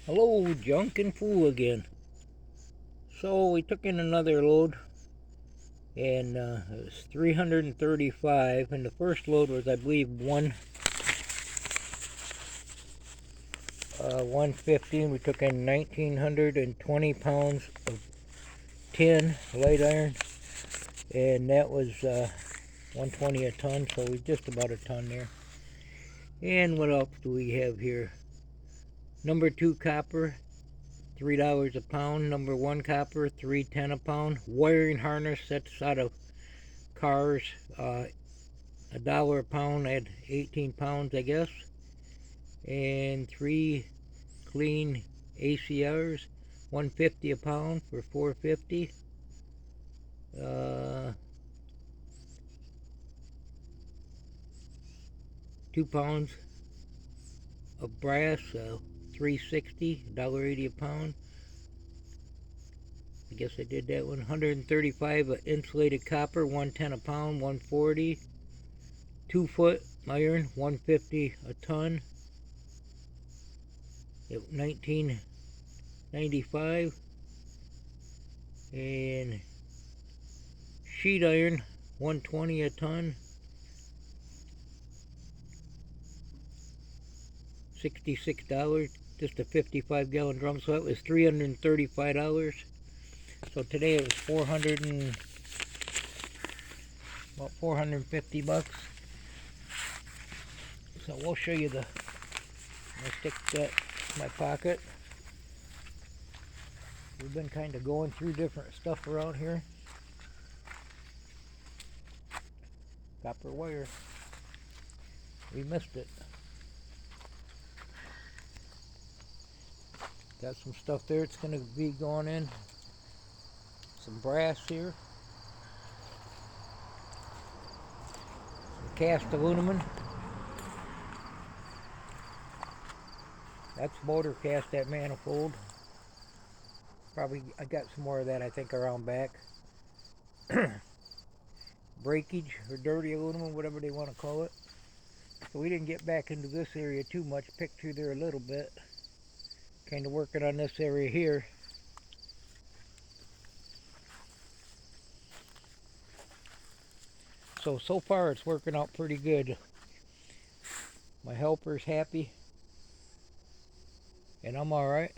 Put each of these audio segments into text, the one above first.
Hello, Junk and Fool again. So we took in another load, and it was 335, and the first load was, I believe, 150. And we took in 1,920 pounds of tin light iron, and that was 120 a ton, so we just about a ton there. And what else do we have here? Number 2 copper, $3 a pound. Number 1 copper, $3.10 a pound. Wiring harness, that's out of cars, $1 a pound. I had 18 pounds, I guess. And 3 clean ACRs, 150 a pound for 450. 2 pounds of brass, 360, $1.80 a pound. I guess I did that one. 135 insulated copper, 110 a pound, 140. 2-foot iron, 150 a ton. At 1995. And sheet iron, 120 a ton. $66, just a 55-gallon drum, so that was $335. So today it was about 450 bucks. So we'll show you I'll stick that in my pocket. We've been kind of going through different stuff around here. Copper wire. We missed it. Got some stuff there. It's going to be going in. Some brass here. Some cast aluminum. That's motor cast, that manifold. Probably, I got some more of that, I think, around back. Breakage or dirty aluminum, whatever they want to call it. So we didn't get back into this area too much. Picked through there a little bit. Kind of working on this area here. So far it's working out pretty good. My helper's happy. And I'm alright.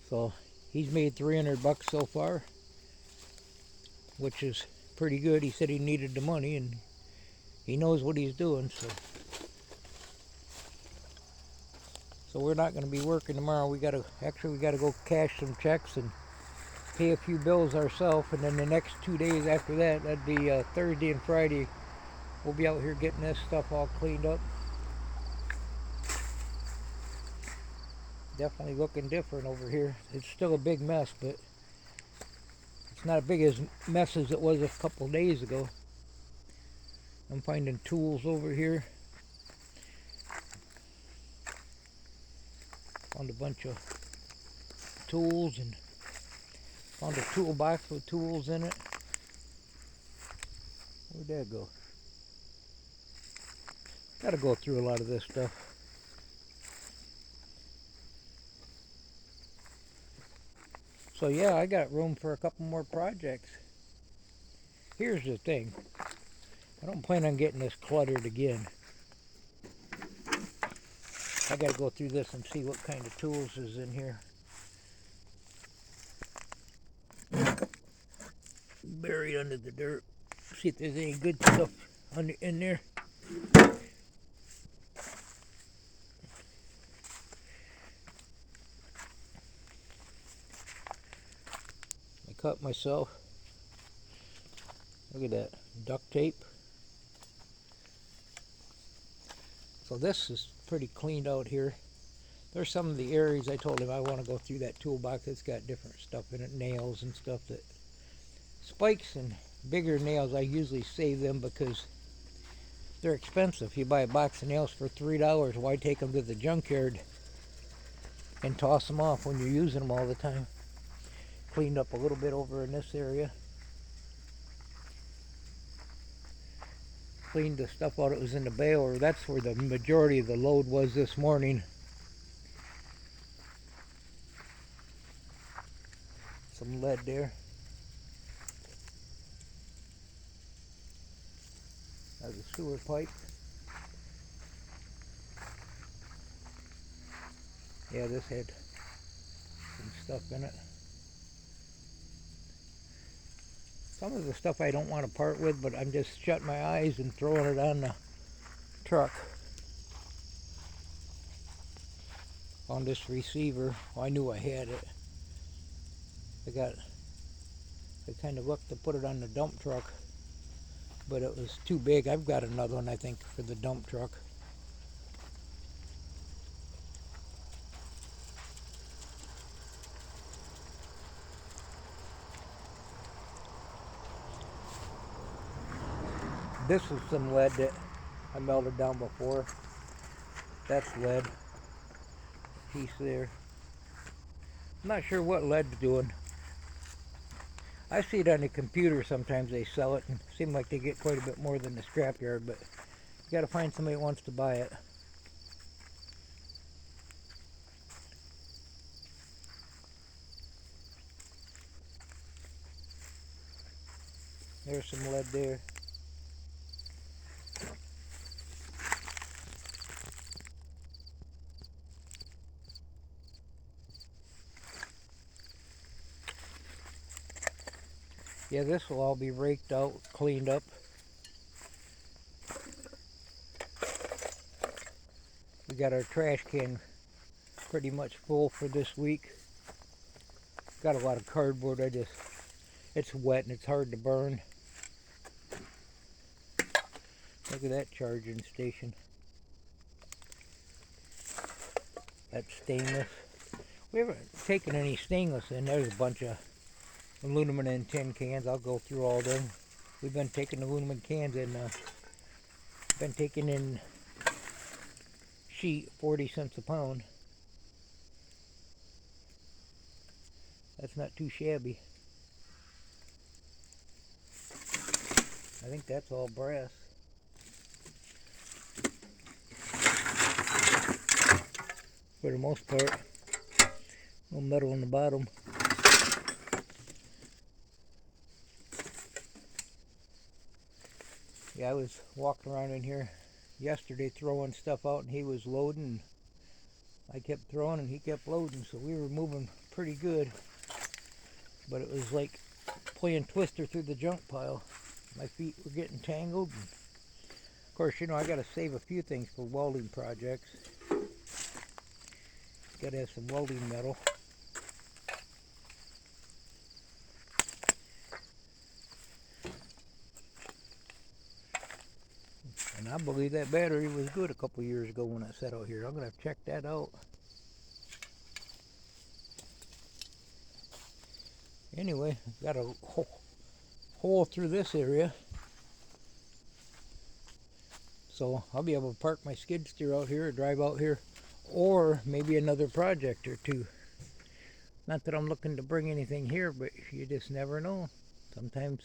So he's made 300 bucks so far, which is pretty good. He said he needed the money, and he knows what he's doing. So we're not going to be working tomorrow. We got to go cash some checks and pay a few bills ourselves, and then the next 2 days after that, that'd be Thursday and Friday, we'll be out here getting this stuff all cleaned up. Definitely looking different over here. It's still a big mess, but it's not as big a mess as it was a couple days ago. I'm finding tools over here. Found a bunch of tools and found a toolbox with tools in it. Where'd that go? Gotta go through a lot of this stuff. So yeah, I got room for a couple more projects. Here's the thing. I don't plan on getting this cluttered again. I gotta go through this and see what kind of tools is in here. Buried under the dirt. See if there's any good stuff in there. I cut myself. Look at that. Duct tape. So this is pretty cleaned out here. There's some of the areas I told him I want to go through that toolbox. It's got different stuff in it, nails and stuff. That spikes and bigger nails, I usually save them because they're expensive. You buy a box of nails for $3. Why take them to the junkyard and toss them off when you're using them all the time? Cleaned up a little bit over in this area. Cleaned the stuff out that was in the baler. That's where the majority of the load was this morning. some lead there. There's a sewer pipe. Yeah, this had some stuff in it. Some of the stuff I don't want to part with, but I'm just shutting my eyes and throwing it on the truck. On this receiver. Well, I knew I had it. I kind of looked to put it on the dump truck, but it was too big. I've got another one, I think, for the dump truck. This is some lead that I melted down before. That's lead. Piece there. I'm not sure what lead's doing. I see it on the computer sometimes they sell it and seem like they get quite a bit more than the scrapyard, but you gotta find somebody that wants to buy it. There's some lead there. Yeah, this will all be raked out, cleaned up. We got our trash can pretty much full for this week. Got a lot of cardboard. It's wet and it's hard to burn. Look at that charging station. That's stainless. We haven't taken any stainless in. There's a bunch of aluminum and tin cans. I'll go through all them. We've been taking aluminum cans in. Been taking in sheet, 40 cents a pound. That's not too shabby. I think that's all brass. For the most part. No metal on the bottom. Yeah, I was walking around in here yesterday throwing stuff out and he was loading. I kept throwing and he kept loading, so we were moving pretty good. But it was like playing Twister through the junk pile. My feet were getting tangled. And of course, you know, I gotta save a few things for welding projects. Gotta have some welding metal. And I believe that battery was good a couple years ago when I sat out here. I'm gonna have to check that out. Anyway, got a hole through this area. So I'll be able to park my skid steer out here or drive out here, or maybe another project or two. Not that I'm looking to bring anything here, but you just never know. Sometimes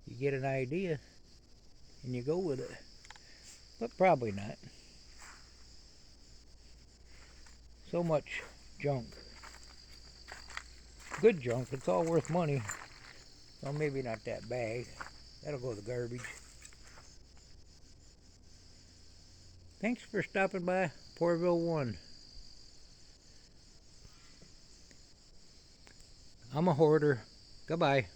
you get an idea and you go with it, but probably not. So much junk. Good junk, it's all worth money. Well, maybe not that bag. That'll go to the garbage. Thanks for stopping by Poorville 1. I'm a hoarder. Goodbye.